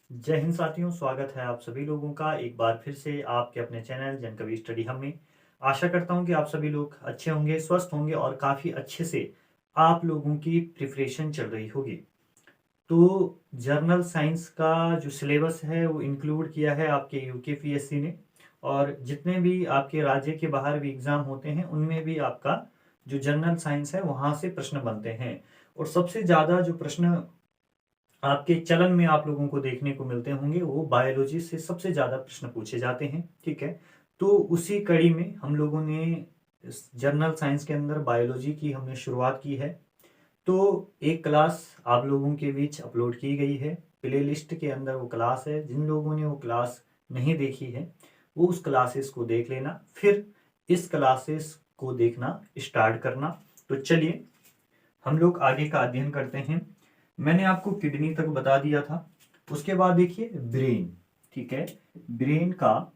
जय हिंद साथियों, स्वागत है आप सभी लोगों का एक बार फिर से आपके अपने चैनल जनकवी स्टडी हब में। आशा करता हूं कि आप सभी लोग अच्छे होंगे, स्वस्थ होंगे और काफ़ी अच्छे से आप लोगों की प्रिपरेशन चल रही होगी। तो जर्नल साइंस का जो सिलेबस है वो इंक्लूड किया है आपके यूकेपीएससी ने, और जितने भी आपके राज्य के बाहर भी एग्ज़ाम होते हैं उनमें भी आपका जो जर्नल साइंस है वहाँ से प्रश्न बनते हैं। और सबसे ज़्यादा जो प्रश्न आपके चलन में आप लोगों को देखने को मिलते होंगे वो बायोलॉजी से सबसे ज़्यादा प्रश्न पूछे जाते हैं। ठीक है, तो उसी कड़ी में हम लोगों ने इस जर्नल साइंस के अंदर बायोलॉजी की हमने शुरुआत की है। तो एक क्लास आप लोगों के बीच अपलोड की गई है, प्ले लिस्ट के अंदर वो क्लास है। जिन लोगों ने वो क्लास नहीं देखी है वो उस क्लासेस को देख लेना, फिर इस क्लासेस को देखना स्टार्ट करना। तो चलिए हम लोग आगे का अध्ययन करते हैं। मैंने आपको किडनी तक बता दिया था, उसके बाद देखिए ब्रेन। ठीक है, ब्रेन का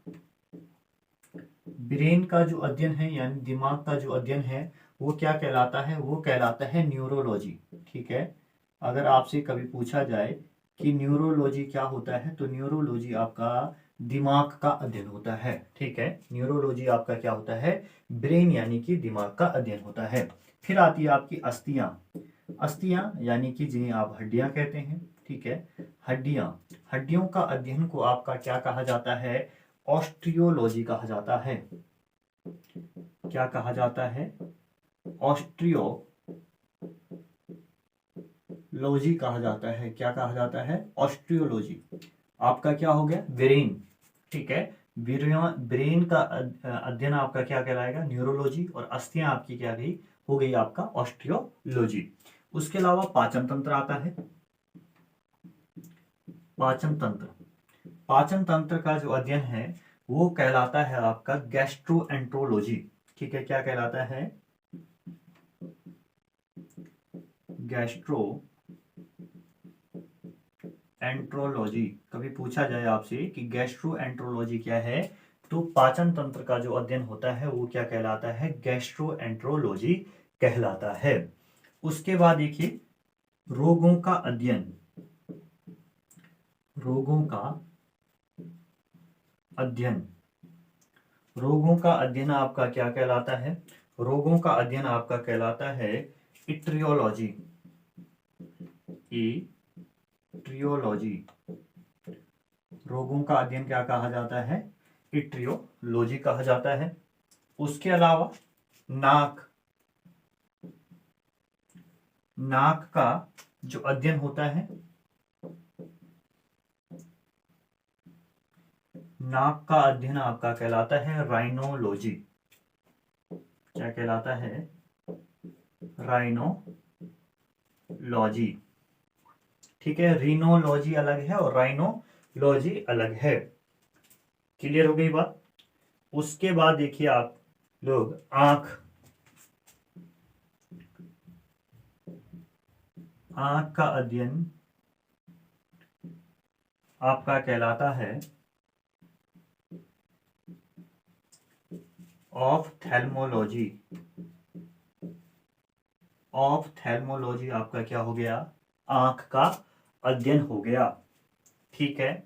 ब्रेन का जो अध्ययन है यानी दिमाग का जो अध्ययन है वो क्या कहलाता है, वो कहलाता है न्यूरोलॉजी। ठीक है, अगर आपसे कभी पूछा जाए कि न्यूरोलॉजी क्या होता है तो न्यूरोलॉजी आपका दिमाग का अध्ययन होता है। ठीक है, न्यूरोलॉजी आपका क्या होता है, ब्रेन यानी कि दिमाग का अध्ययन होता है। फिर आती है आपकी अस्थियां। अस्थियां यानी कि जिन्हें आप हड्डियां कहते हैं। ठीक है, हड्डियां, हड्डियों का अध्ययन को आपका क्या कहा जाता है, ऑस्टियोलॉजी कहा जाता है। क्या कहा जाता है, ऑस्ट्रियोलॉजी कहा जाता है। क्या कहा जाता है, ऑस्ट्रियोलॉजी। आपका क्या हो गया, ब्रेन। ठीक है, ब्रेन का अध्ययन आपका क्या कहलाएगा, न्यूरोलॉजी, और अस्थियां आपकी क्या गई, हो गई आपका ऑस्ट्रियोलॉजी। उसके अलावा पाचन तंत्र आता है। पाचन तंत्र, पाचन तंत्र का जो अध्ययन है वो कहलाता है आपका गैस्ट्रोएंट्रोलॉजी। ठीक है, क्या कहलाता है, गैस्ट्रो एंट्रोलॉजी। कभी पूछा जाए आपसे कि गैस्ट्रो एंट्रोलॉजी क्या है, तो पाचन तंत्र का जो अध्ययन होता है वो क्या कहलाता है, गैस्ट्रो एंट्रोलॉजी कहलाता है। उसके बाद देखिए रोगों का अध्ययन, रोगों का अध्ययन, रोगों का अध्ययन आपका क्या कहलाता है, रोगों का अध्ययन आपका कहलाता है इट्रियोलॉजी। इट्रियोलॉजी, रोगों का अध्ययन क्या कहा जाता है, इट्रियोलॉजी कहा जाता है। उसके अलावा नाक, नाक का जो अध्ययन होता है, नाक का अध्ययन आपका कहलाता है राइनोलॉजी। क्या कहलाता है, राइनोलॉजी। ठीक है, रीनोलॉजी अलग है और राइनोलॉजी अलग है। क्लियर हो गई बात। उसके बाद देखिए आप लोग आंख, आंख का अध्ययन आपका कहलाता है ऑफ्थेल्मोलॉजी। ऑफ्थेल्मोलॉजी आपका क्या हो गया, आंख का अध्ययन हो गया। ठीक है,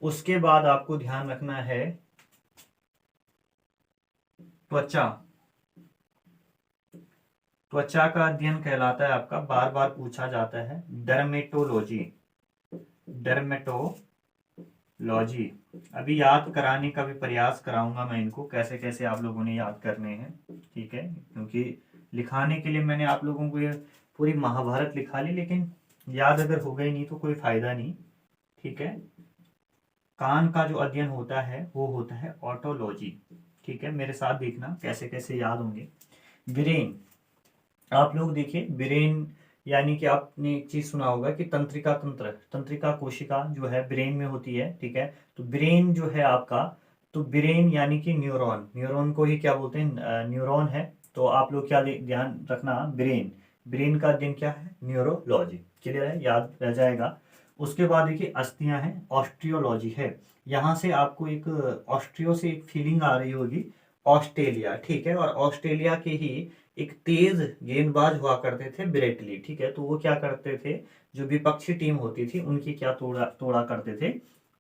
उसके बाद आपको ध्यान रखना है त्वचा। त्वचा का अध्ययन कहलाता है आपका, बार बार पूछा जाता है, डर्मेटोलॉजी। डर्मेटोलॉजी, अभी याद कराने का भी प्रयास कराऊंगा मैं इनको, कैसे कैसे आप लोगों ने याद करने हैं। ठीक है, क्योंकि लिखाने के लिए मैंने आप लोगों को ये पूरी महाभारत लिखा ली, लेकिन याद अगर हो गई नहीं तो कोई फायदा नहीं। ठीक है, कान का जो अध्ययन होता है वो होता है ऑटोलॉजी। ठीक है, मेरे साथ देखना कैसे कैसे याद होंगे। ब्रेन, आप लोग देखिए ब्रेन यानी कि आपने एक चीज सुना होगा कि तंत्रिका तंत्र, तंत्रिका कोशिका जो है ब्रेन में होती है। ठीक है, तो ब्रेन जो है आपका, तो ब्रेन यानी कि न्यूरॉन, न्यूरॉन को ही क्या बोलते हैं, न्यूरॉन है। तो आप लोग क्या ध्यान रखना, ब्रेन, ब्रेन का अध्ययन क्या है, न्यूरोलॉजी। क्लियर है, याद रह जाएगा। उसके बाद देखिए अस्थियां हैं, ऑस्ट्रियोलॉजी है। यहाँ से आपको एक ऑस्ट्रियो से एक फीलिंग आ रही होगी, ऑस्ट्रेलिया। ठीक है, और ऑस्ट्रेलिया के ही एक तेज गेंदबाज हुआ करते थे ब्रेटली, ठीक है। तो वो क्या करते थे, जो विपक्षी टीम होती थी उनकी क्या तोड़ा तोड़ा करते थे,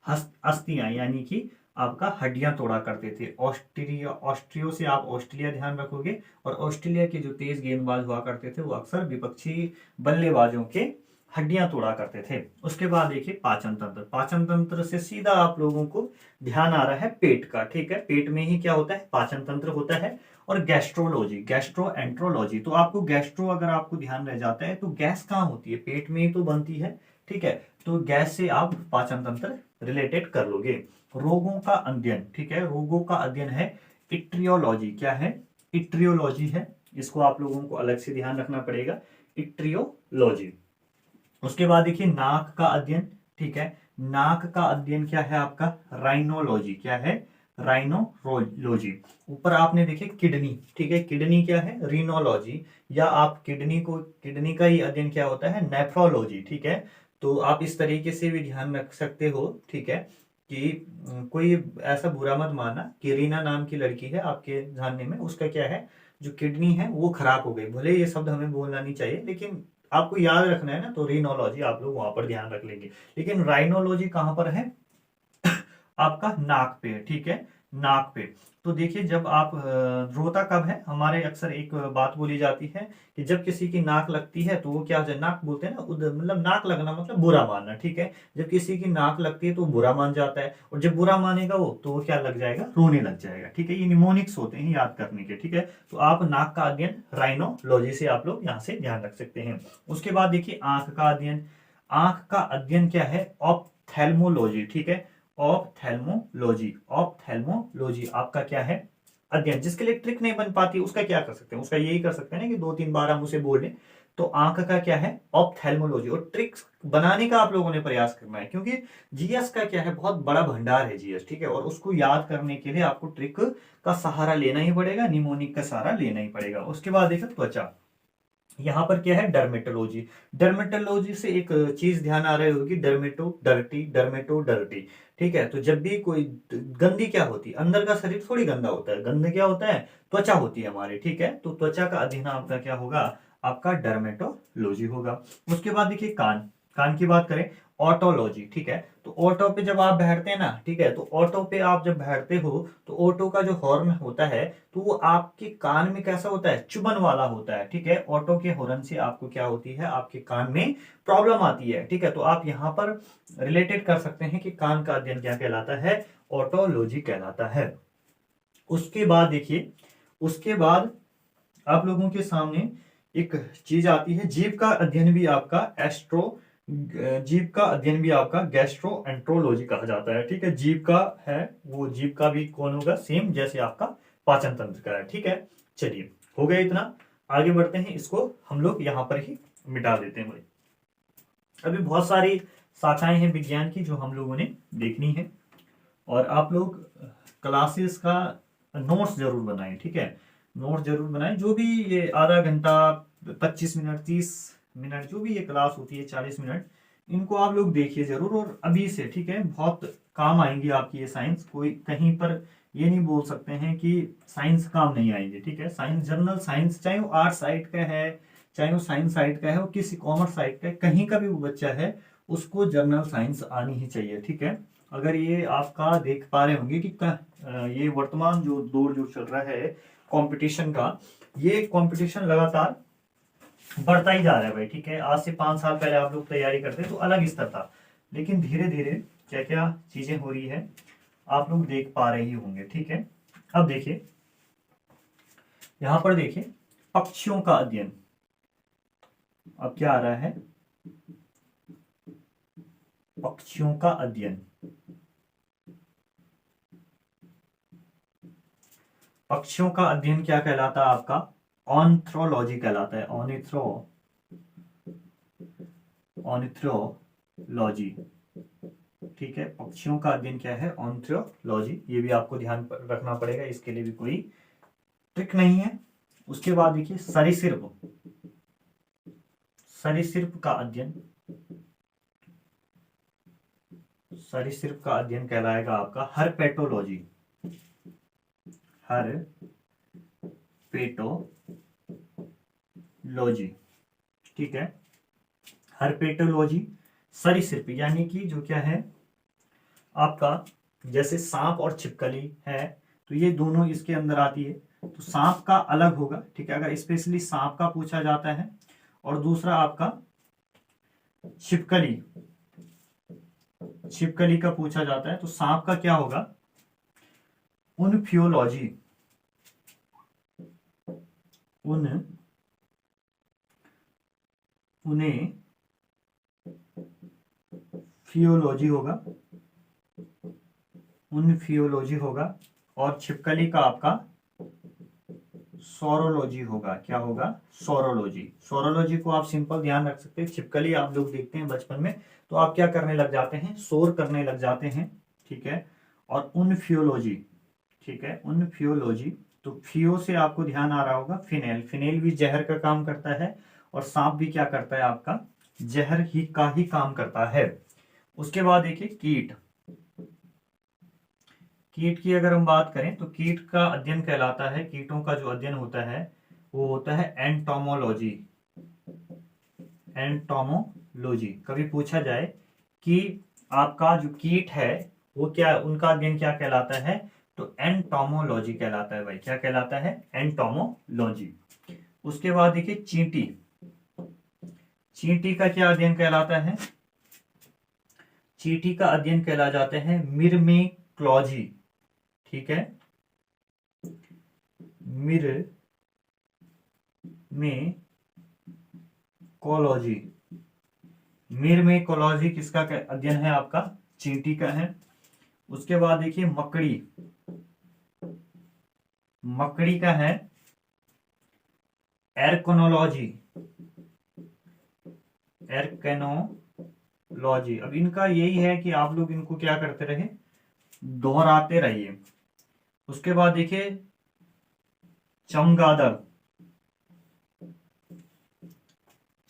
अस्थियां यानी कि आपका हड्डियां तोड़ा करते थे। ऑस्ट्रियो से आप ऑस्ट्रेलिया ध्यान रखोगे, और ऑस्ट्रेलिया के जो तेज गेंदबाज हुआ करते थे वो अक्सर विपक्षी बल्लेबाजों के हड्डियां तोड़ा करते थे। उसके बाद देखिए पाचन तंत्र। पाचन तंत्र से सीधा आप लोगों को ध्यान आ रहा है पेट का, ठीक है। पेट में ही क्या होता है, पाचन तंत्र होता है। और गैस्ट्रोलॉजी, गैस्ट्रो एंट्रोलॉजी, तो आपको गैस्ट्रो अगर आपको ध्यान रह जाता है तो गैस कहाँ होती है, पेट में ही तो बनती है, ठीक है। तो गैस से आप पाचन तंत्र रिलेटेड कर लोगे। रोगों का अध्ययन, ठीक है, रोगों का अध्ययन है इट्रियोलॉजी। क्या है, इट्रियोलॉजी है, इसको आप लोगों को अलग से ध्यान रखना पड़ेगा, इट्रियोलॉजी। उसके बाद देखिए नाक का अध्ययन, ठीक है। नाक का अध्ययन क्या है आपका, राइनोलॉजी। क्या है, राइनोलॉजी। ऊपर आपने देखे किडनी, ठीक है, किडनी क्या है, रीनोलॉजी। या आप किडनी का ही अध्ययन क्या होता है, नेफ्रोलॉजी, ठीक है। तो आप इस तरीके से भी ध्यान रख सकते हो, ठीक है। कि कोई ऐसा बुरा मत मानना कि रीना नाम की लड़की है आपके जानने में, उसका क्या है, जो किडनी है वो खराब हो गई। भले ये शब्द हमें बोलना नहीं चाहिए, लेकिन आपको याद रखना है ना, तो रीनोलॉजी आप लोग वहां पर ध्यान रख लेंगे। लेकिन राइनोलॉजी कहां पर है, आपका नाक पे है, ठीक है, नाक पे। तो देखिए जब आप रोता कब है, हमारे अक्सर एक बात बोली जाती है कि जब किसी की नाक लगती है तो वो क्या होता है, नाक बोलते हैं ना, मतलब नाक लगना मतलब बुरा मानना, ठीक है। जब किसी की नाक लगती है तो बुरा मान जाता है, और जब बुरा मानेगा वो तो वो क्या लग जाएगा, रोने लग जाएगा, ठीक है। ये निमोनिक्स होते हैं याद करने के, ठीक है। तो आप नाक का अध्ययन राइनोलॉजी से आप लोग यहाँ से ध्यान रख सकते हैं। उसके बाद देखिए आंख का अध्ययन। आंख का अध्ययन क्या है, ऑप्थेल्मोलॉजी, ठीक है, ऑप्थेल्मोलॉजी। ऑप्थेल्मोलॉजी आपका क्या है, अध्ययन। जिसके लिए ट्रिक नहीं बन पाती उसका क्या कर सकते हैं, उसका यही कर सकते हैं ना कि 2-3 बार हम उसे बोल लें। तो आंख का क्या है, ऑप्थेल्मोलॉजी। और ट्रिक्स बनाने का आप लोगों ने प्रयास करना है, क्योंकि जीएस का क्या है, बहुत बड़ा भंडार है जीएस, ठीक है। और उसको याद करने के लिए आपको ट्रिक का सहारा लेना ही पड़ेगा, निमोनिक का सहारा लेना ही पड़ेगा। उसके बाद देखो त्वचा। यहाँ पर क्या है, डर्मेटोलॉजी। डर्मेटोलॉजी से एक चीज ध्यान आ रही होगी, डर्मेटो डर्टी, डर्मेटो डर्टी, ठीक है। तो जब भी कोई गंदी क्या होती है, अंदर का शरीर थोड़ी गंदा होता है, गंदा क्या होता है, त्वचा होती है हमारी, ठीक है। तो त्वचा का अध्ययन आपका क्या होगा, आपका डर्मेटोलॉजी होगा। उसके बाद देखिए कान। कान की बात करें, ऑटोलॉजी, ठीक है। तो ऑटो पे जब आप बैठते हैं ना, ठीक है, तो ऑटो पे आप जब बैठते हो तो ऑटो का जो हॉर्न होता है तो वो आपके कान में कैसा होता है, चुभन वाला होता है, ठीक है। ऑटो के हॉर्न से आपको क्या होती है, आपके कान में प्रॉब्लम आती है, ठीक है। तो आप यहाँ पर रिलेटेड कर सकते हैं कि कान का अध्ययन क्या कहलाता है, ऑटोलॉजी कहलाता है। उसके बाद देखिए, उसके बाद आप लोगों के सामने एक चीज आती है, जीभ का अध्ययन भी आपका जीभ का अध्ययन भी आपका गैस्ट्रो एंट्रोलॉजी कहा जाता है, ठीक है। जीभ का है, वो जीभ का भी कौन होगा, सेम जैसे आपका पाचन तंत्र का है, ठीक है। चलिए हो गया इतना, आगे बढ़ते हैं, इसको हम लोग यहाँ पर ही मिटा देते हैं भाई। अभी बहुत सारी शाखाएं हैं विज्ञान की जो हम लोगों ने देखनी है, और आप लोग क्लासेस का नोट्स जरूर बनाएं, ठीक है। नोट्स जरूर बनाएं, जो भी ये आधा घंटा, 25 मिनट, 30 मिनट, जो भी ये क्लास होती है, 40 मिनट, इनको आप लोग देखिए जरूर, और अभी से, ठीक है, बहुत काम आएंगी आपकी ये साइंस। कोई कहीं पर ये नहीं बोल सकते हैं कि साइंस काम नहीं आएंगे, ठीक है। साइंस, जनरल साइंस, चाहे वो आर्ट साइड का है, चाहे वो साइंस साइड का है, वो किसी कॉमर्स साइड का है, कहीं का भी वो बच्चा है, उसको जनरल साइंस आनी ही चाहिए, ठीक है। अगर ये आपका देख पा रहे होंगे कि ये वर्तमान जो दौर जो चल रहा है कंपटीशन का, ये कंपटीशन लगातार बढ़ता ही जा रहा है भाई, ठीक है। आज से 5 साल पहले आप लोग तैयारी करते तो अलग स्तर था, लेकिन धीरे धीरे क्या क्या चीजें हो रही है आप लोग देख पा रहे ही होंगे, ठीक है। अब देखिए यहां पर देखिए पक्षियों का अध्ययन। अब क्या आ रहा है, पक्षियों का अध्ययन। पक्षियों का अध्ययन क्या कहलाता है आपका, ऑर्निथोलॉजी कहलाता है, ऑर्निथोलॉजी, ठीक है। पक्षियों का अध्ययन क्या है, ऑर्निथोलॉजी। ये भी आपको ध्यान रखना पड़ेगा, इसके लिए भी कोई ट्रिक नहीं है। उसके बाद देखिए सरीसृप। सरीसृप का अध्ययन, सरीसृप का अध्ययन कहलाएगा आपका हर्पेटोलॉजी, हर्पेटोलॉजी, लॉजी, ठीक है। हर्पेटोलॉजी सरीसृप, यानी कि जो क्या है आपका, जैसे सांप और छिपकली है तो ये दोनों इसके अंदर आती है, तो सांप का अलग होगा, ठीक है, अगर स्पेशली सांप का पूछा जाता है, और दूसरा आपका छिपकली, छिपकली का पूछा जाता है, तो सांप का क्या होगा, उनफियोलॉजी, उन्हें फियोलॉजी होगा, उनफियोलॉजी होगा, और छिपकली का आपका सोरोलॉजी होगा। क्या होगा, सोरोलॉजी। सोरोलॉजी को आप सिंपल ध्यान रख सकते हैं, छिपकली आप लोग देखते हैं बचपन में तो आप क्या करने लग जाते हैं, शोर करने लग जाते हैं, ठीक है। और उनफियोलॉजी, ठीक है, उनफियोलॉजी, तो फियो से आपको ध्यान आ रहा होगा फिनेल, फिनेल भी जहर का काम करता है, और सांप भी क्या करता है आपका, जहर ही का ही काम करता है। उसके बाद देखिए कीट, कीट की अगर हम बात करें तो कीट का अध्ययन कहलाता है, कीटों का जो अध्ययन होता है वो होता है एंटोमोलॉजी, एंटोमोलॉजी। कभी पूछा जाए कि आपका जो कीट है वो क्या, उनका अध्ययन क्या कहलाता है, तो एंटोमोलॉजी कहलाता है भाई। क्या कहलाता है, एंटोमोलॉजी। उसके बाद देखिए चींटी, चींटी का क्या अध्ययन कहलाता है, चींटी का अध्ययन कहला जाते हैं मिरमेकोलॉजी, ठीक है, मिरमेकोलॉजी। मिरमेकोलॉजी किसका अध्ययन है आपका, चींटी का है। उसके बाद देखिए मकड़ी, मकड़ी का है एर्कनोलॉजी, एर्कनोलॉजी। अब इनका यही है कि आप लोग इनको क्या करते रहे, दोहराते रहिए। उसके बाद देखिए चमगादड़,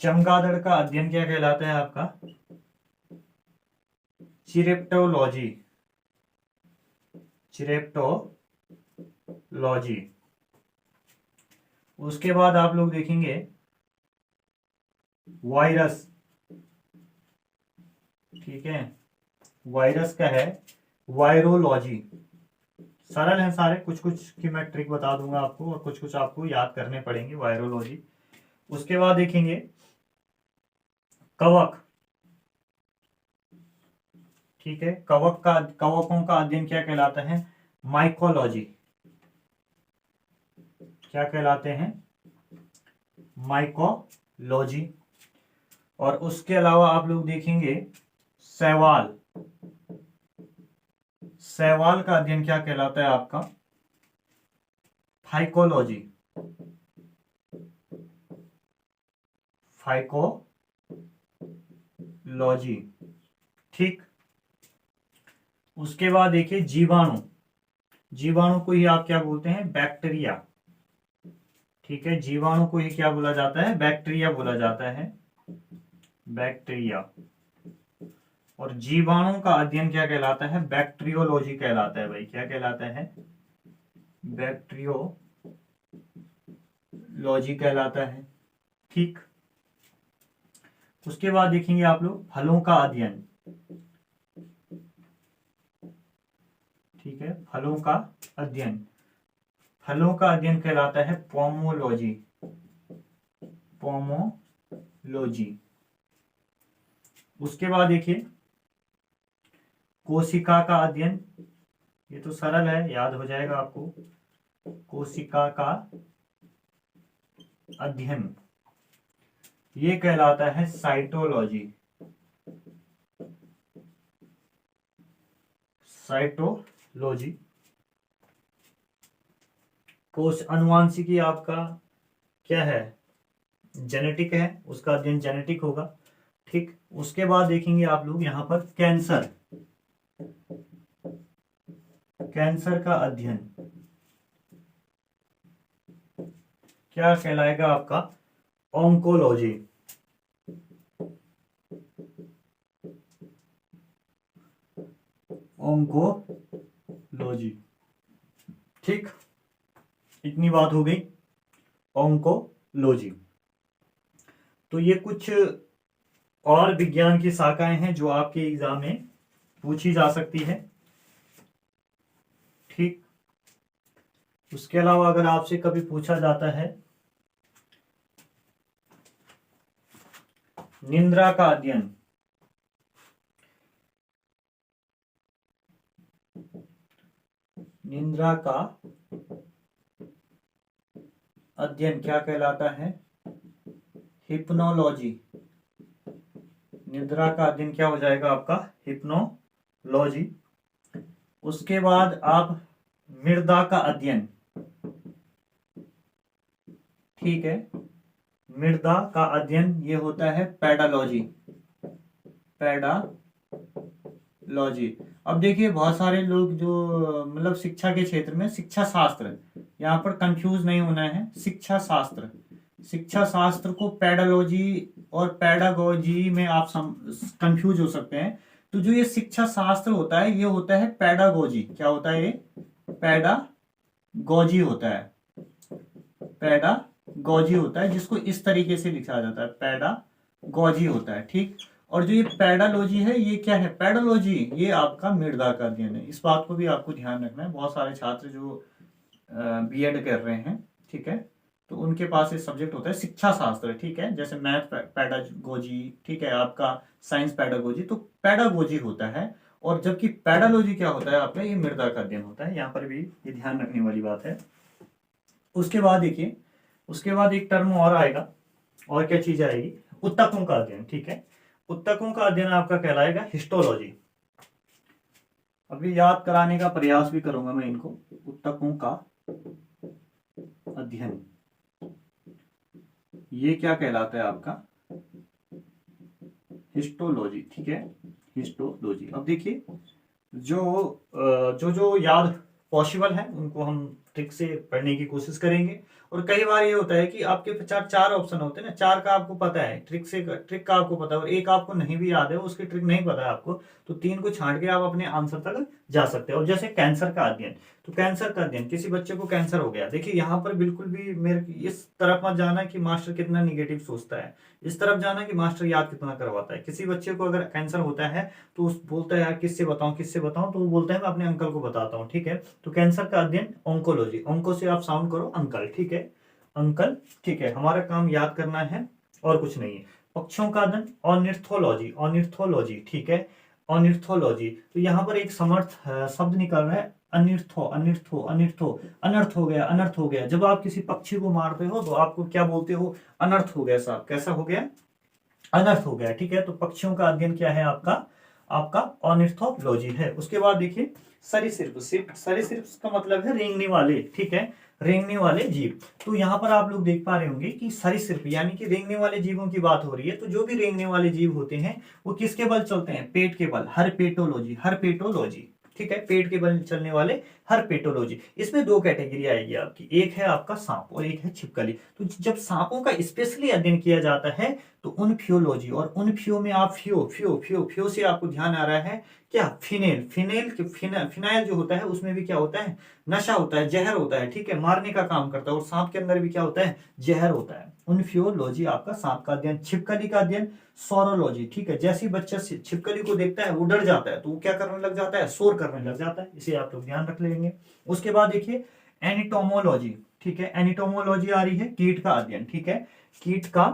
चमगादड़ का अध्ययन क्या कहलाता है आपका, चिरेप्टोलॉजी, चिरेप्टोलॉजी। उसके बाद आप लोग देखेंगे वायरस, ठीक है, वायरस का है वायरोलॉजी। सरल है सारे, कुछ कुछ की मैं ट्रिक बता दूंगा आपको और कुछ कुछ आपको याद करने पड़ेंगे, वायरोलॉजी। उसके बाद देखेंगे कवक, ठीक है, कवक का, कवकों का अध्ययन क्या कहलाता है, माइकोलॉजी। क्या कहलाते हैं, माइकोलॉजी। और उसके अलावा आप लोग देखेंगे शैवाल, शैवाल का अध्ययन क्या कहलाता है आपका, फाइकोलॉजी, फाइकोलॉजी, ठीक। उसके बाद देखिए जीवाणु, जीवाणु को ही आप क्या बोलते हैं, बैक्टीरिया, ठीक है, जीवाणु को ही क्या बोला जाता है, बैक्टीरिया बोला जाता है, बैक्टीरिया। और जीवाणु का अध्ययन क्या कहलाता है, बैक्टीरियोलॉजी कहलाता है भाई। क्या कहलाता है, बैक्टीरियोलॉजी कहलाता है, ठीक। उसके बाद देखेंगे आप लोग फलों का अध्ययन, ठीक है, फलों का अध्ययन, फलों का अध्ययन कहलाता है पोमोलॉजी, पोमोलॉजी। उसके बाद देखिए कोशिका का अध्ययन, ये तो सरल है, याद हो जाएगा आपको, कोशिका का अध्ययन ये कहलाता है साइटोलॉजी, साइटोलॉजी। कोश अनुवांशिकी आपका क्या है, जेनेटिक है, उसका अध्ययन जेनेटिक होगा, ठीक। उसके बाद देखेंगे आप लोग यहां पर कैंसर, कैंसर का अध्ययन क्या कहलाएगा आपका, ऑन्कोलॉजी, ऑन्कोलॉजी, ठीक। इतनी बात हो गई ऑन्कोलॉजी। तो ये कुछ और विज्ञान की शाखाएं हैं जो आपके एग्जाम में पूछी जा सकती है। ठीक, उसके अलावा अगर आपसे कभी पूछा जाता है निद्रा का अध्ययन, निद्रा का अध्ययन क्या कहलाता है? हिप्नोलॉजी। निद्रा का अध्ययन क्या हो जाएगा आपका? हिप्नोलॉजी। उसके बाद आप मृदा का अध्ययन, ठीक है, मृदा का अध्ययन ये होता है पेडालॉजी, पेडालॉजी। अब देखिए बहुत सारे लोग जो मतलब शिक्षा के क्षेत्र में शिक्षा शास्त्र, यहाँ पर कंफ्यूज नहीं होना है, शिक्षा शास्त्र, शिक्षा शास्त्र को पेडालॉजी और पेडागोजी में आप कंफ्यूज हो सकते हैं। तो जो ये शिक्षा शास्त्र होता है ये होता है पेडागोजी। क्या होता है ये? पेडागोजी होता है, पेडागोजी होता है, जिसको इस तरीके से लिखा जाता है, पेडागोजी होता है। ठीक, और जो ये पेडालॉजी है ये क्या है? पेडालॉजी ये आपका मृदा का अध्ययन है। इस बात को भी आपको ध्यान रखना है। बहुत सारे छात्र जो बीएड कर रहे हैं, ठीक है, तो उनके पास ये सब्जेक्ट होता है शिक्षा शास्त्र, ठीक है, जैसे मैथ पेडागोजी, ठीक है, आपका साइंस पेडागोजी, तो पेडागोजी होता है। और जबकि पेडालॉजी क्या होता है आपका? ये मृदा का अध्ययन होता है। यहाँ पर भी ये ध्यान रखने वाली बात है। उसके बाद देखिए, उसके बाद एक टर्म और आएगा, और क्या चीज आएगी? उत्तकों का अध्ययन, ठीक है। उत्तकों का अध्ययन आपका कहलाएगा हिस्टोलॉजी। अभी याद कराने का प्रयास भी करूंगा मैं इनको। उत्तकों का अध्ययन ये क्या कहलाता है आपका? हिस्टोलॉजी, ठीक है, हिस्टोलॉजी। अब देखिए जो याद पॉसिबल है उनको हम ट्रिक से पढ़ने की कोशिश करेंगे। और कई बार ये होता है कि आपके चार ऑप्शन होते हैं ना, चार का आपको पता है, ट्रिक का आपको पता है, और एक आपको नहीं भी याद है, उसकी ट्रिक नहीं पता है आपको, तो तीन को छांट के आप अपने आंसर तक जा सकते हैं। और जैसे कैंसर का अध्ययन, तो कैंसर का अध्ययन, किसी बच्चे को कैंसर हो गया, देखिए यहाँ पर बिल्कुल भी मेरे इस तरफ मत जाना कि मास्टर कितना निगेटिव सोचता है, इस तरफ जाना कि मास्टर याद कितना करवाता है। किसी बच्चे को अगर कैंसर होता है तो बोलता है यार किससे बताऊं, किससे बताऊं, तो वो बोलता है मैं अपने अंकल को बताता हूँ, ठीक है। तो कैंसर का अध्ययन ऑन्कोलॉजी, ऑन्को से आप साउंड करो अंकल, ठीक है, अंकल, ठीक है, हमारा काम याद करना है और कुछ नहीं है। पक्षियों का अध्ययन ऑर्निथोलॉजी, ऑर्निथोलॉजी, ठीक है, ऑर्निथोलॉजी। तो यहाँ पर एक समर्थ शब्द निकल रहा है अनिर्थो, अनिर्थो, अनिर्थो, अनर्थ हो गया, अनर्थ हो गया। जब आप किसी पक्षी को मारते हो तो आपको क्या बोलते हो? अनर्थ हो गया साहब। कैसा हो गया? अनर्थ हो गया, ठीक है। तो पक्षियों का अध्ययन क्या है आपका? आपका ऑर्निथोलॉजी है। उसके बाद देखिए सरीसृप, सरीसृप का मतलब है रेंगने वाले, ठीक है, रेंगने वाले जीव। तो यहाँ पर आप लोग देख पा रहे होंगे कि सरीसृप यानी कि रेंगने वाले जीवों की बात हो रही है। तो जो भी रेंगने वाले जीव होते हैं वो किसके बल चलते हैं? पेट के बल, हरपेटोलॉजी, हरपेटोलॉजी, ठीक है, पेट के बल चलने वाले हरपेटोलॉजी। इसमें दो कैटेगरी आएगी आपकी, एक है आपका सांप और एक है छिपकली। तो जब सांपों का स्पेशली अध्ययन किया जाता है तो उनफियोलॉजी, और उनफियो में आप फियो से आपको ध्यान आ रहा है क्या? फिनेल, फिनाइल जो होता है उसमें भी क्या होता है? नशा होता है, जहर होता है, ठीक है, मारने का काम करता है। और सांप के अंदर भी क्या होता है? जहर होता है। उनफियोलॉजी आपका सांप का अध्ययन। छिपकली का अध्ययन सोरोलॉजी, ठीक है, जैसे बच्चा छिपकली को देखता है वो डर जाता है तो वो क्या करने लग जाता है? शोर करने लग जाता है। इसे आप लोग ध्यान रख लेंगे। उसके बाद देखिए एनिटोमोलॉजी, ठीक है, एनिटोमोलॉजी आ रही है कीट का अध्ययन, ठीक है, कीट का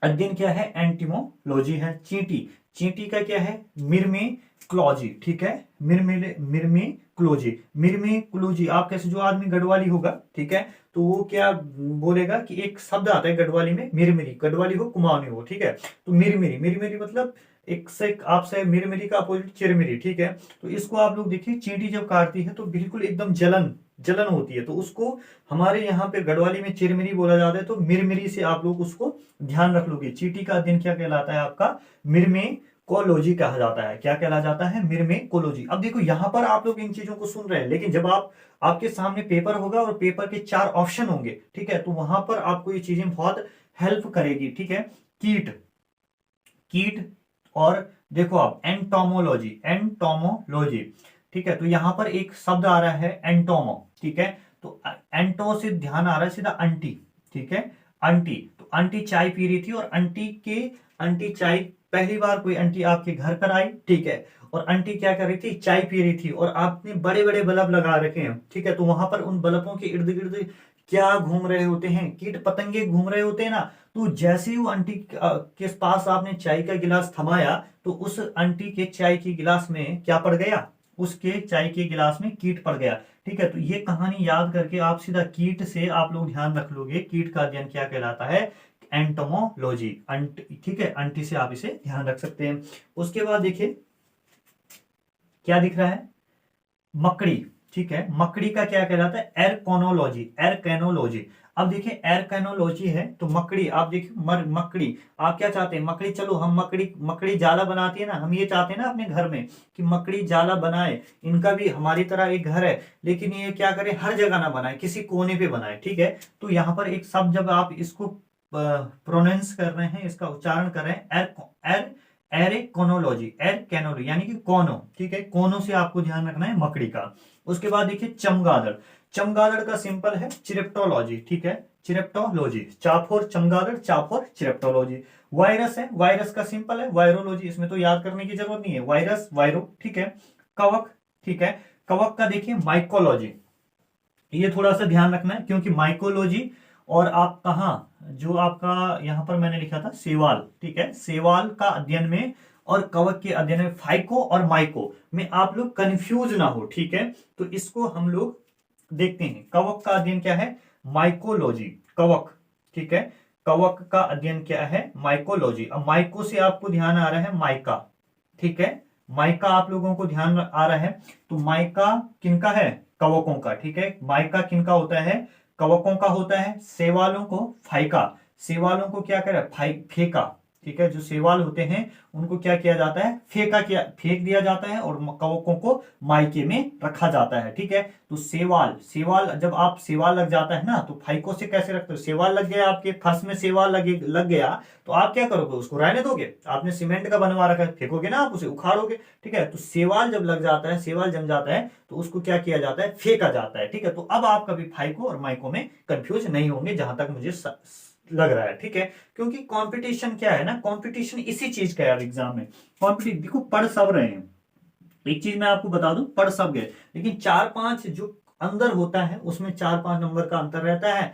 अध्ययन क्या है? एंटिमोलॉजी है। चींटी, चींटी का क्या है? मिर्मेक्लॉजी, ठीक है, मिर्मेक्लॉजी, मिर्मेक्लॉजी। आप कैसे, जो आदमी गढ़वाली होगा, ठीक है, तो वो क्या बोलेगा कि एक शब्द आता है गढ़वाली में मिरमिरी, गढ़वाली हो कुमाऊनी हो, ठीक है, तो मिरमिरी, मिरमिरी मतलब एक से आपसे मिरमिरी का अपोजिट चिरमिरी, ठीक है। तो इसको आप लोग देखिए चींटी जब काटती है तो बिल्कुल एकदम जलन जलन होती है, तो उसको हमारे यहाँ पे गढ़वाली में चिरमिरी बोला जाता है। तो मिरमिरी से आप लोग उसको ध्यान रख लोगे। चींटी का अध्ययन क्या कहलाता है आपका? मिर्मेकोलॉजी कहा जाता है। क्या कहला जाता है? मिर्मेकोलॉजी। अब देखो यहाँ पर आप लोग इन चीजों को सुन रहे हैं, लेकिन जब आपके सामने पेपर होगा और पेपर के चार ऑप्शन होंगे, ठीक है, तो वहां पर आपको ये चीजें बहुत हेल्प करेगी, ठीक है। कीट, कीट, और देखो आप एंटोमोलॉजी, एंटोमोलॉजी, ठीक है, तो यहां पर एक शब्द आ रहा है एंटोमो, ठीक है, तो एंटो से ध्यान आ रहा है सीधा अंटी, ठीक है, अंटी। तो आंटी चाय पी रही थी और आंटी चाय, पहली बार कोई आंटी आपके घर पर आई, ठीक है, और आंटी क्या कर रही थी, चाय पी रही थी, और आपने बड़े बड़े बल्ब लगा रखे हैं, ठीक है, तो वहां पर उन बल्बों के इर्द गिर्द क्या घूम रहे होते हैं, कीट पतंगे घूम रहे होते हैं ना। तो जैसे ही वो आंटी के पास आपने चाय का गिलास थमाया, तो उस आंटी के चाय के गिलास में क्या पड़ गया, उसके चाय के गिलास में कीट पड़ गया, ठीक है। तो ये कहानी याद करके आप सीधा कीट से आप लोग ध्यान रख लोगे, कीट का अध्ययन क्या कहलाता है, एंटोमोलॉजी, ठीक है, आंटी से आप इसे ध्यान रख सकते हैं। उसके बाद देखिए क्या दिख रहा है, मकड़ी, ठीक है, मकड़ी का क्या कहलाता है, एरकोनोलॉजी, एरकेनोलॉजी। अब देखिए एरकेनोलॉजी है तो मकड़ी, आप देखिए मकड़ी, आप क्या चाहते हैं, मकड़ी, चलो हम मकड़ी जाला बनाती है ना, हम ये चाहते हैं ना अपने घर में कि मकड़ी जाला बनाए, इनका भी हमारी तरह एक घर है, लेकिन ये क्या करे, हर जगह ना बनाए, किसी कोने पे बनाए, ठीक है। तो यहाँ पर एक शब्द जब आप इसको प्रोनाउंस कर रहे हैं, इसका उच्चारण कर रहे हैं, एरेकोनोलॉजी, एरकेनोलॉजी यानी कि कोनो, ठीक है, कोनो से आपको ध्यान रखना है मकड़ी का। उसके बाद देखिए चमगादड़, चमगादड़ का सिंपल है चिरेप्टोलॉजी, ठीक है, चिरेप्टोलॉजी, चाफोर चमगादड़, चाफोर चिरेप्टोलॉजी। वायरस है, वायरस का सिंपल है वायरोलॉजी, इसमें तो याद करने की जरूरत नहीं है, वायरस, वायरो, ठीक है। कवक, ठीक है, कवक का देखिए माइकोलॉजी, ये थोड़ा सा ध्यान रखना है क्योंकि माइकोलॉजी और आप कहा, जो आपका यहां पर मैंने लिखा था सेवाल, ठीक है, सेवाल का अध्ययन में और कवक के अध्ययन में, फाइको और माइको में आप लोग कंफ्यूज ना हो, ठीक है। तो इसको हम लोग देखते हैं, कवक का अध्ययन क्या है, माइकोलॉजी, कवक, ठीक है, कवक का अध्ययन क्या है, माइकोलॉजी। अब माइको से आपको ध्यान आ रहा है माइका, ठीक है, माइका आप लोगों को ध्यान आ रहा है, तो माइका किनका है, कवकों का, ठीक है, माइका किनका होता है, कवकों का होता है। सेवालों को फाइका, सेवालों को क्या करे, फेंका, ठीक है, जो सेवाल होते हैं उनको क्या किया जाता है, फेंक दिया जाता है, और कवकों को मायके में रखा जाता है, ठीक है। तो सेवाल, सेवाल जब आप सेवाल लग जाता है ना, तो फाइको से कैसे रखते हो, सेवाल लग गया आपके फर्श में, सेवाल लग गया, तो आप क्या करोगे, उसको रहने दोगे, आपने सीमेंट का बनवा रखा है, फेंकोगे ना, आप उसे उखाड़ोगे, ठीक है। तो सेवाल जब लग जाता है, सेवाल जम जाता है, तो उसको क्या किया जाता है, फेंका जाता है, ठीक है। तो अब आप कभी फाइको और माइको में कंफ्यूज नहीं होंगे, जहां तक मुझे लग रहा है, ठीक है। क्योंकि कंपटीशन क्या है ना, कंपटीशन इसी चीज का है एग्जाम में, कंपटीशन देखो, पढ़ सब रहे हैं, एक चीज मैं आपको बता दूं, पढ़ सब गए, लेकिन 4-5 जो अंदर होता है उसमें 4-5 नंबर का अंतर रहता है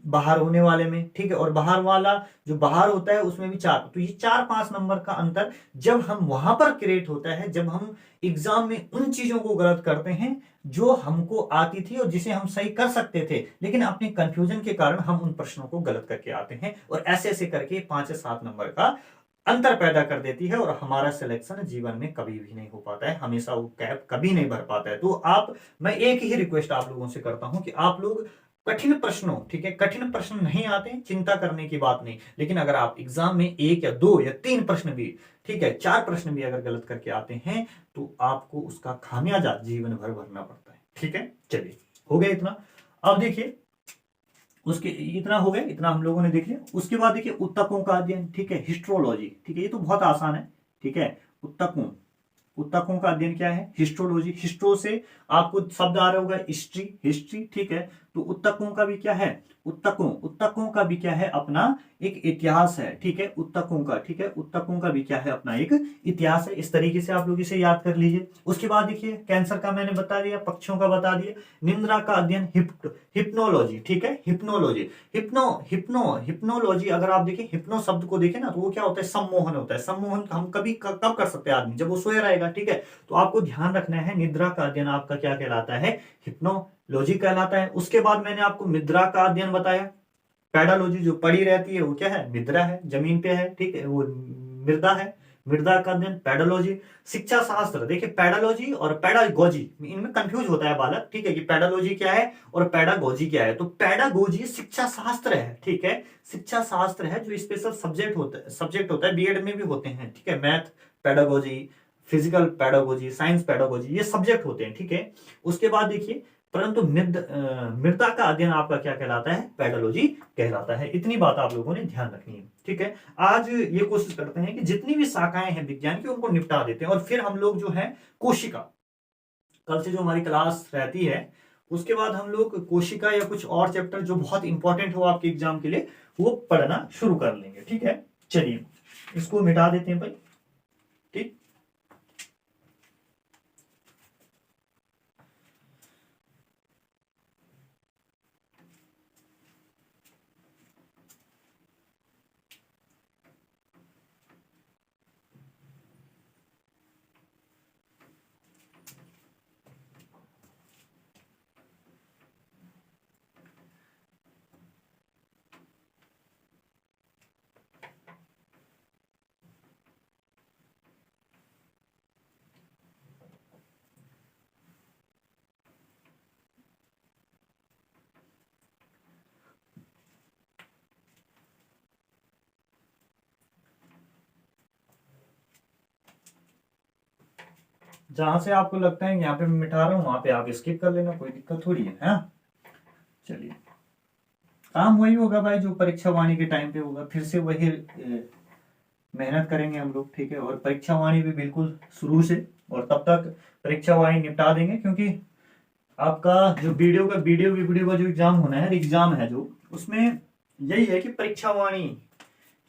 बाहर होने वाले में, ठीक है, और बाहर वाला जो बाहर होता है उसमें भी 4, तो ये 4-5 नंबर का अंतर जब हम वहां पर क्रिएट होता है, जब हम एग्जाम में उन चीजों को गलत करते हैं जो हमको आती थी और जिसे हम सही कर सकते थे, लेकिन अपने कंफ्यूजन के कारण हम उन प्रश्नों को गलत करके आते हैं, और ऐसे ऐसे करके 5 से 7 नंबर का अंतर पैदा कर देती है, और हमारा सिलेक्शन जीवन में कभी भी नहीं हो पाता है, हमेशा वो कैप कभी नहीं भर पाता है। तो आप, मैं एक ही रिक्वेस्ट आप लोगों से करता हूं कि आप लोग कठिन प्रश्नों, ठीक है, कठिन प्रश्न नहीं आते, चिंता करने की बात नहीं, लेकिन अगर आप एग्जाम में 1 या 2 या 3 प्रश्न भी, ठीक है, 4 प्रश्न भी अगर गलत करके आते हैं, तो आपको उसका खामियाजा जीवन भर भरना पड़ता है, ठीक है। चलिए, हो गया इतना। अब देखिए उसके, इतना हो गया, इतना हम लोगों ने देख लिया। उसके बाद देखिए उत्तकों का अध्ययन, ठीक है, हिस्ट्रोलॉजी, ठीक है, ये तो बहुत आसान है, ठीक है। उत्तकों, उत्तकों का अध्ययन क्या है, हिस्ट्रोलॉजी, हिस्ट्रो से आपको शब्द आ रहा होगा हिस्ट्री, हिस्ट्री, ठीक है। तो उत्तकों का भी क्या है, उत्तकों का भी क्या है, अपना एक इतिहास है, ठीक है, उत्तकों का, ठीक है, उत्तकों का भी क्या है, अपना एक इतिहास है। इस तरीके से आप लोग इसे याद कर लीजिए। उसके बाद देखिए कैंसर का मैंने बता दिया, पक्षियों का बता दिया, निंद्रा का अध्ययन, हिप्नोलॉजी, ठीक है, हिप्नोलॉजी, हिप्नोलॉजी। अगर आप देखें हिप्नो शब्द को देखें ना, तो वो क्या होता है, सम्मोहन होता है। सम्मोहन हम कभी कब कर सकते हैं, आदमी जब वो सोया रहेगा, ठीक है। तो आपको ध्यान रखना है, निद्रा का अध्ययन आपका क्या कहलाता है, हिप्नोलॉजी कहलाता है। उसके बाद मैंने आपको निद्रा का अध्ययन बताया, पैडालॉजी जो पड़ी रहती है वो क्या है, निद्रा है, जमीन पे है, ठीक है, वो मृदा है, मृदा का अध्ययन पैडोलॉजी। शिक्षा शास्त्र, देखिए पैडोलॉजी और पैडागोजी इनमें कंफ्यूज होता है बालक, ठीक है, कि पैडोलॉजी क्या है और पैडागोजी क्या है। तो पैडागोजी शिक्षा शास्त्र है, ठीक है, शिक्षा शास्त्र है, जो स्पेशल सब्जेक्ट होता है, बीएड में भी होते हैं, ठीक है, math pedagogy, physical pedagogy, science pedagogy, ये सब्जेक्ट होते हैं, ठीक है। उसके बाद देखिए, परंतु मृदा का अध्ययन आपका क्या कहलाता है, पैडोलॉजी कहलाता है। इतनी बात आप लोगों ने ध्यान रखनी है, ठीक है। आज ये कोशिश करते हैं कि जितनी भी शाखाएं हैं विज्ञान की उनको निपटा देते हैं, और फिर हम लोग जो है कोशिका, कल से जो हमारी क्लास रहती है उसके बाद हम लोग कोशिका या कुछ और चैप्टर जो बहुत इंपॉर्टेंट हो आपके एग्जाम के लिए वो पढ़ना शुरू कर लेंगे। ठीक है, चलिए इसको मिटा देते हैं भाई। ठीक, जहां से आपको लगता है यहाँ पे मैं मिटा रहा हूं वहां पे आप स्किप कर लेना, कोई दिक्कत थोड़ी है। हाँ, चलिए काम वही होगा भाई जो परीक्षा वाणी के टाइम पे होगा, फिर से वही मेहनत करेंगे हम लोग। ठीक है, और परीक्षा वाणी भी बिल्कुल शुरू से, और तब तक परीक्षा वाणी निपटा देंगे, क्योंकि आपका जो वीडियो का जो एग्जाम होना है, एग्जाम है जो, उसमें यही है कि परीक्षा वाणी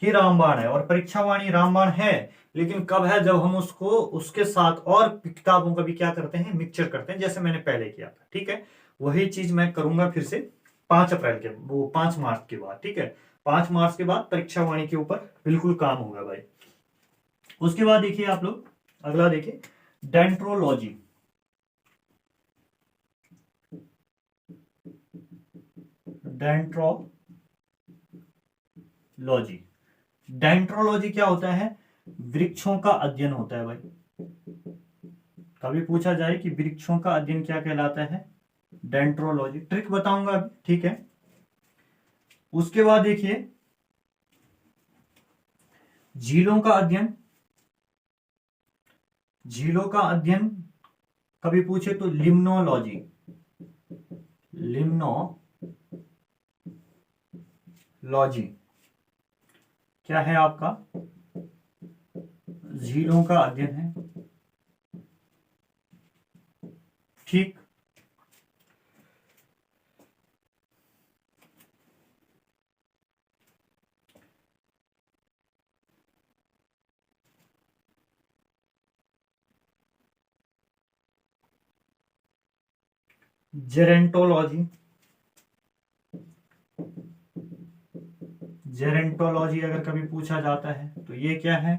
ही रामबाण है, और परीक्षा वाणी रामबाण है, लेकिन कब है, जब हम उसको उसके साथ और किताबों का भी क्या करते हैं, मिक्सचर करते हैं, जैसे मैंने पहले किया था। ठीक है, वही चीज मैं करूंगा फिर से 5 अप्रैल के, वो 5 मार्च के बाद। ठीक है, 5 मार्च के बाद परीक्षा वाणी के ऊपर बिल्कुल काम होगा भाई। उसके बाद देखिए आप लोग, अगला देखिए डेंट्रोलॉजी। डेंट्रोलॉजी, डेंट्रोलॉजी क्या होता है, वृक्षों का अध्ययन होता है भाई। कभी पूछा जाए कि वृक्षों का अध्ययन क्या कहलाता है, डेंट्रोलॉजी। ट्रिक बताऊंगा अभी। ठीक है, उसके बाद देखिए झीलों का अध्ययन। झीलों का अध्ययन कभी पूछे तो लिम्नोलॉजी। लिम्नोलॉजी क्या है आपका, झीलों का अध्ययन है। ठीक, जेरेंटोलॉजी। जेरेंटोलॉजी अगर कभी पूछा जाता है तो ये क्या है,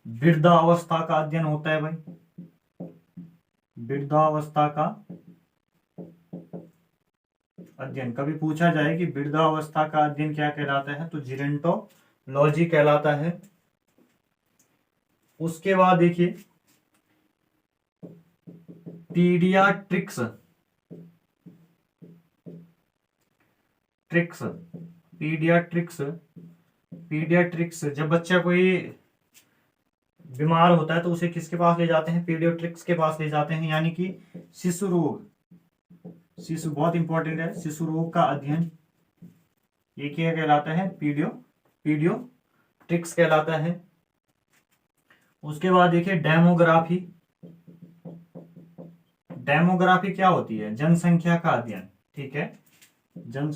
वृद्धावस्था का अध्ययन होता है भाई। वृद्धावस्था का अध्ययन कभी पूछा जाए कि वृद्धावस्था का अध्ययन क्या कहलाता है, तो जेरेंटोलॉजी कहलाता है। उसके बाद देखिए पीडियाट्रिक्स। पीडियाट्रिक्स, पीडियाट्रिक्स जब बच्चा कोई बीमार होता है तो उसे किसके पास ले जाते हैं, पीडियाट्रिक्स के पास ले जाते हैं, यानी कि शिशु रोग। शिशु बहुत इंपॉर्टेंट है, शिशु रोग का अध्ययन ये क्या कहलाता है, पीडियाट्रिक्स कहलाता है। उसके बाद देखिए डेमोग्राफी। डेमोग्राफी क्या होती है, जनसंख्या का अध्ययन। ठीक है,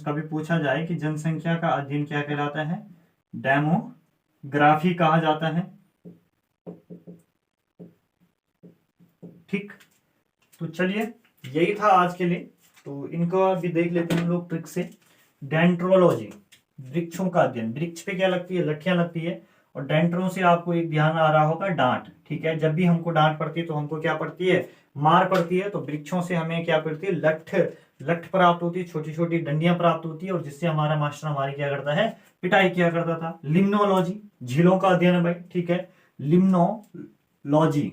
कभी पूछा जाए कि जनसंख्या का अध्ययन क्या कहलाता है, डेमोग्राफी कहा जाता है। ठीक, तो चलिए यही था आज के लिए, तो इनको भी देख लेते हैं हम लोग ट्रिक से। डेंट्रोलॉजी, वृक्षों का अध्ययन। वृक्ष पे क्या लगती है, लठियां लगती है, और डेंट्रो से आपको एक ध्यान आ रहा होगा, डांट। ठीक है, जब भी हमको डांट पड़ती है तो हमको क्या पड़ती है, मार पड़ती है। तो वृक्षों से हमें क्या पड़ती है, लठ प्राप्त होती है, छोटी छोटी डंडियां प्राप्त होती है, और जिससे हमारा मास्टर हमारी क्या करता है, पिटाई किया करता था। लिम्नोलॉजी, झीलों का अध्ययन है भाई। ठीक है, लिम्नोलॉजी।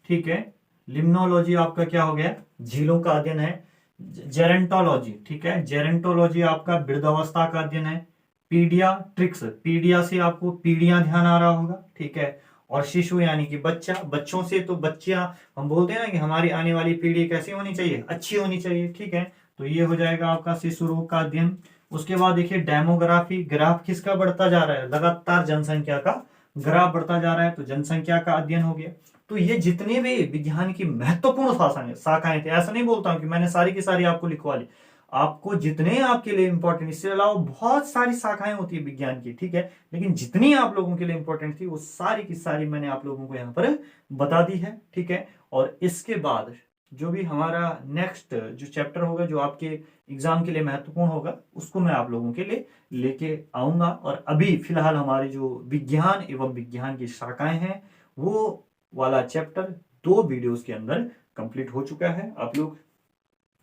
ठीक है, लिम्नोलॉजी आपका क्या हो गया, झीलों का अध्ययन है। जेरेंटोलॉजी, ठीक है, जेरेंटोलॉजी आपका वृद्धावस्था का अध्ययन है। पीडियाट्रिक्स, पीडिया से आपको पीढ़ियां ध्यान आ रहा होगा। ठीक है, और शिशु यानी कि बच्चा, बच्चों से तो बच्चियां, हम बोलते हैं ना कि हमारी आने वाली पीढ़ी कैसी होनी चाहिए, अच्छी होनी चाहिए। ठीक है, तो ये हो जाएगा आपका शिशु रोग का अध्ययन। उसके बाद देखिए डेमोग्राफी, ग्राफ किसका बढ़ता जा रहा है, लगातार जनसंख्या का ग्राफ बढ़ता जा रहा है, तो जनसंख्या का अध्ययन हो गया। तो ये जितने भी विज्ञान की महत्वपूर्ण शाखाएं थे, ऐसा नहीं बोलता हूं कि मैंने सारी की सारी आपको लिखवा ली, आपको जितने आपके लिए इंपॉर्टेंट, इससे अलावा बहुत सारी शाखाएं होती है विज्ञान की, ठीक है, लेकिन जितनी आप लोगों के लिए इंपॉर्टेंट थी वो सारी की सारी मैंने आप लोगों को यहाँ पर बता दी है, ठीक है। और इसके बाद जो भी हमारा नेक्स्ट जो चैप्टर होगा जो आपके एग्जाम के लिए महत्वपूर्ण होगा उसको मैं आप लोगों के लिए लेके आऊंगा। और अभी फिलहाल हमारे जो विज्ञान एवं विज्ञान की शाखाएं हैं वो वाला चैप्टर 2 वीडियोस के अंदर कंप्लीट हो चुका है। आप लोग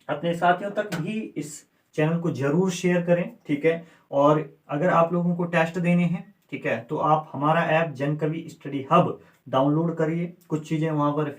अपने साथियों तक भी इस चैनल को जरूर शेयर करें, ठीक है। और अगर आप लोगों को टेस्ट देने हैं, ठीक है, तो आप हमारा ऐप जनकवि स्टडी हब डाउनलोड करिए, कुछ चीजें वहां पर